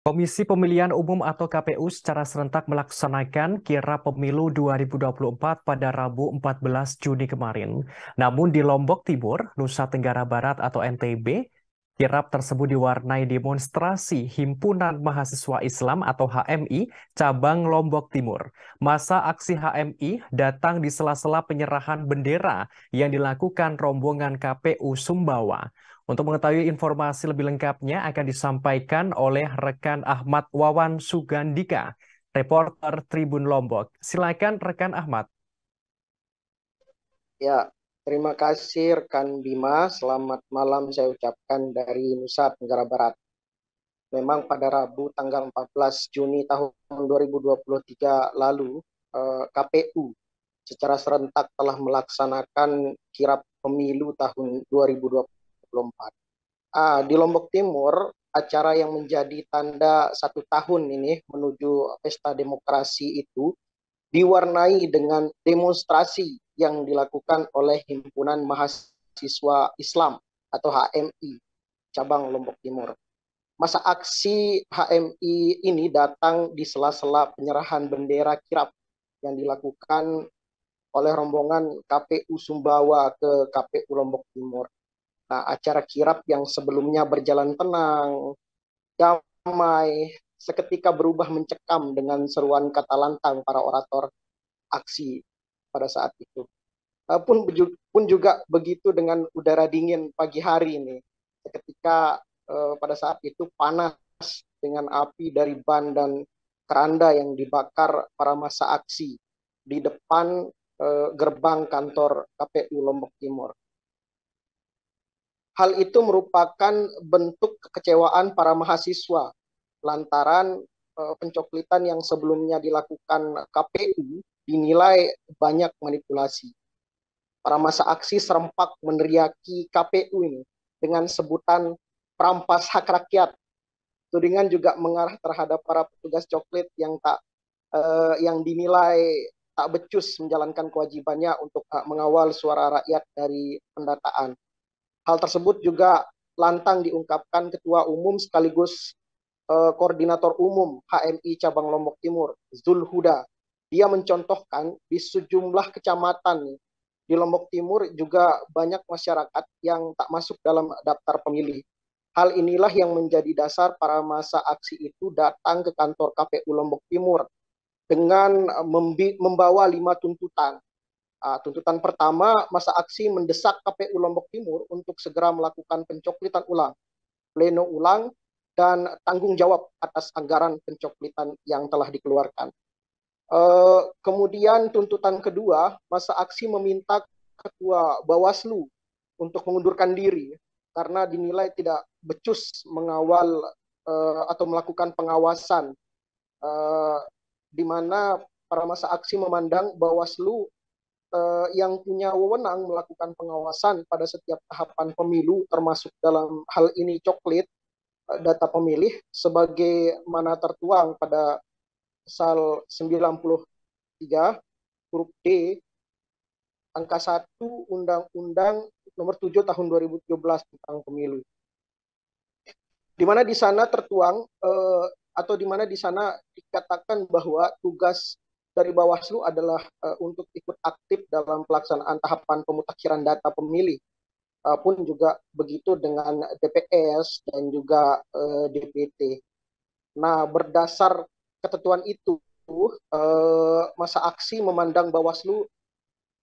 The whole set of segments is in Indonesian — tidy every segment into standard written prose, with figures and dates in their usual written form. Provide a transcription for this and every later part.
Komisi Pemilihan Umum atau KPU secara serentak melaksanakan kirap pemilu 2024 pada Rabu 14 Juni kemarin. Namun di Lombok Timur, Nusa Tenggara Barat atau NTB, kirap tersebut diwarnai demonstrasi Himpunan Mahasiswa Islam atau HMI cabang Lombok Timur. Masa aksi HMI datang di sela-sela penyerahan bendera yang dilakukan rombongan KPU Sumbawa. Untuk mengetahui informasi lebih lengkapnya akan disampaikan oleh rekan Ahmad Wawan Sugandika, reporter Tribun Lombok. Silakan rekan Ahmad. Ya, terima kasih rekan Bima. Selamat malam saya ucapkan dari Nusa Tenggara Barat. Memang pada Rabu tanggal 14 Juni tahun 2023 lalu, KPU secara serentak telah melaksanakan kirap pemilu tahun 2024. Di Lombok Timur, acara yang menjadi tanda 1 tahun ini menuju pesta demokrasi itu diwarnai dengan demonstrasi yang dilakukan oleh Himpunan Mahasiswa Islam atau HMI cabang Lombok Timur. Masa aksi HMI ini datang di sela-sela penyerahan bendera kirap yang dilakukan oleh rombongan KPU Sumbawa ke KPU Lombok Timur. Nah, acara kirap yang sebelumnya berjalan tenang, damai, seketika berubah mencekam dengan seruan kata lantang para orator aksi pada saat itu. Pun juga begitu dengan udara dingin pagi hari ini. Ketika pada saat itu panas dengan api dari ban dan keranda yang dibakar para massa aksi di depan gerbang kantor KPU Lombok Timur. Hal itu merupakan bentuk kekecewaan para mahasiswa lantaran pencoklitan yang sebelumnya dilakukan KPU dinilai banyak manipulasi. Para massa aksi serempak meneriaki KPU ini dengan sebutan perampas hak rakyat. Tudingan juga mengarah terhadap para petugas coklit yang dinilai tak becus menjalankan kewajibannya untuk mengawal suara rakyat dari pendataan. Hal tersebut juga lantang diungkapkan Ketua Umum sekaligus Koordinator Umum HMI Cabang Lombok Timur, Zul Huda. Dia mencontohkan di sejumlah kecamatan di Lombok Timur juga banyak masyarakat yang tak masuk dalam daftar pemilih. Hal inilah yang menjadi dasar para massa aksi itu datang ke kantor KPU Lombok Timur dengan membawa 5 tuntutan. Tuntutan pertama, massa aksi mendesak KPU Lombok Timur untuk segera melakukan pencoklitan ulang, pleno ulang, dan tanggung jawab atas anggaran pencoklitan yang telah dikeluarkan. Kemudian tuntutan kedua, massa aksi meminta Ketua Bawaslu untuk mengundurkan diri karena dinilai tidak becus mengawal atau melakukan pengawasan, di mana para massa aksi memandang Bawaslu yang punya wewenang melakukan pengawasan pada setiap tahapan pemilu, termasuk dalam hal ini coklit data pemilih, sebagaimana tertuang pada Pasal 93 huruf D angka 1 Undang-Undang Nomor 7 Tahun 2017 tentang pemilu. Di mana di sana tertuang atau di mana di sana dikatakan bahwa tugas dari Bawaslu adalah untuk ikut aktif dalam pelaksanaan tahapan pemutakhiran data pemilih. Pun juga begitu dengan DPS dan juga DPT. Nah, berdasar ketentuan itu, massa aksi memandang Bawaslu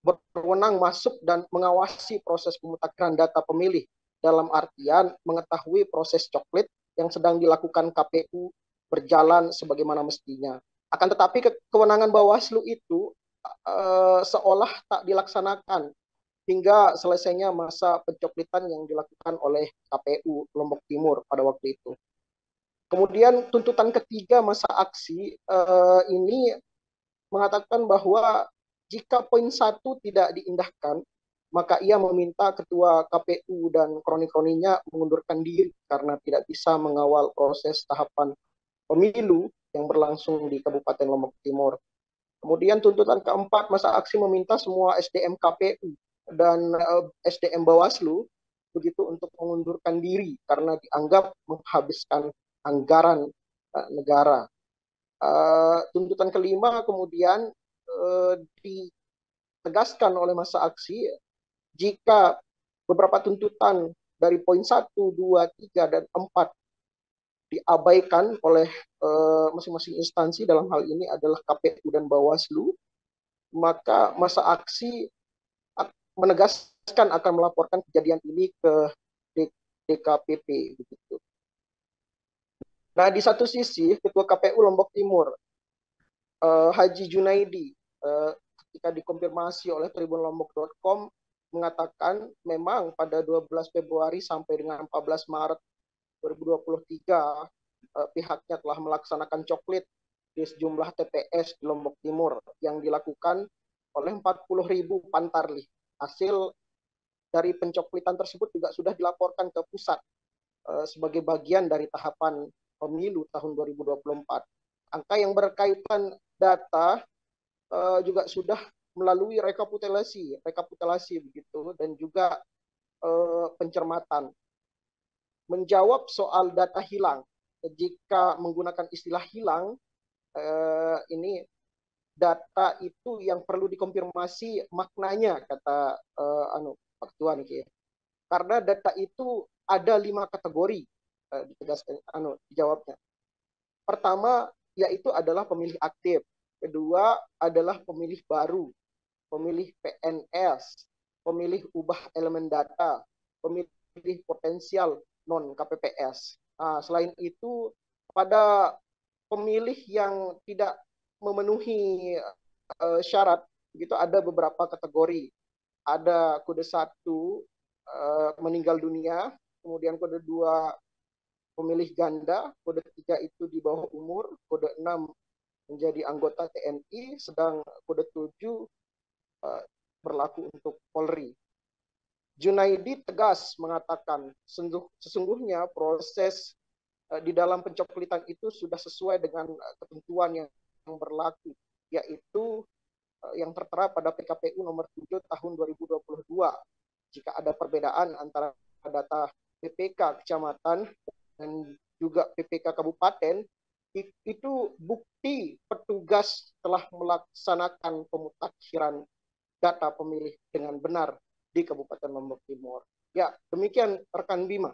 berwenang masuk dan mengawasi proses pemutakhiran data pemilih dalam artian mengetahui proses coklit yang sedang dilakukan KPU berjalan sebagaimana mestinya. Akan tetapi kewenangan Bawaslu itu seolah tak dilaksanakan hingga selesainya masa pencoklitan yang dilakukan oleh KPU Lombok Timur pada waktu itu. Kemudian tuntutan ketiga masa aksi ini mengatakan bahwa jika poin 1 tidak diindahkan, maka ia meminta Ketua KPU dan kroni-kroninya mengundurkan diri karena tidak bisa mengawal proses tahapan pemilu yang berlangsung di Kabupaten Lombok Timur. Kemudian tuntutan keempat, masa aksi meminta semua SDM KPU dan SDM Bawaslu begitu untuk mengundurkan diri karena dianggap menghabiskan anggaran negara. Tuntutan kelima kemudian ditegaskan oleh masa aksi jika beberapa tuntutan dari poin 1, 2, 3, dan 4 diabaikan oleh masing-masing instansi, dalam hal ini adalah KPU dan Bawaslu, maka masa aksi menegaskan akan melaporkan kejadian ini ke DKPP. Begitu. Nah, di satu sisi, Ketua KPU Lombok Timur, Haji Junaidi, ketika dikonfirmasi oleh tribunlombok.com, mengatakan memang pada 12 Februari sampai dengan 14 Maret 2023 pihaknya telah melaksanakan coklit di sejumlah TPS di Lombok Timur yang dilakukan oleh 40.000 pantarlih. Hasil dari pencoklitan tersebut juga sudah dilaporkan ke pusat sebagai bagian dari tahapan pemilu tahun 2024. Angka yang berkaitan data juga sudah melalui rekapitulasi begitu, dan juga pencermatan. Menjawab soal data hilang, jika menggunakan istilah hilang, ini data itu yang perlu dikonfirmasi maknanya, kata Pak Tuan, karena data itu ada 5 kategori, ditegaskan dijawabnya. Pertama yaitu adalah pemilih aktif, kedua adalah pemilih baru, pemilih PNS, pemilih ubah elemen data, pemilih potensial non KPPS. Nah, selain itu pada pemilih yang tidak memenuhi syarat, begitu ada beberapa kategori. Ada kode 1 meninggal dunia, kemudian kode 2 pemilih ganda, kode 3 itu di bawah umur, kode 6 menjadi anggota TNI, sedang kode 7 berlaku untuk Polri. Junaidi tegas mengatakan sesungguhnya proses di dalam pencoklitan itu sudah sesuai dengan ketentuan yang berlaku, yaitu yang tertera pada PKPU nomor 7 tahun 2022. Jika ada perbedaan antara data PPK kecamatan dan juga PPK kabupaten, itu bukti petugas telah melaksanakan pemutakhiran data pemilih dengan benar di Kabupaten Lombok Timur. Ya, demikian rekan Bima.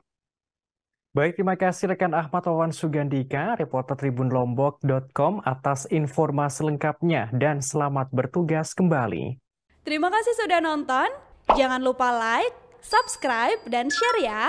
Baik, terima kasih rekan Ahmad Wawan Sugandika, reporter tribunlombok.com atas informasi lengkapnya dan selamat bertugas kembali. Terima kasih sudah nonton. Jangan lupa like, subscribe, dan share ya.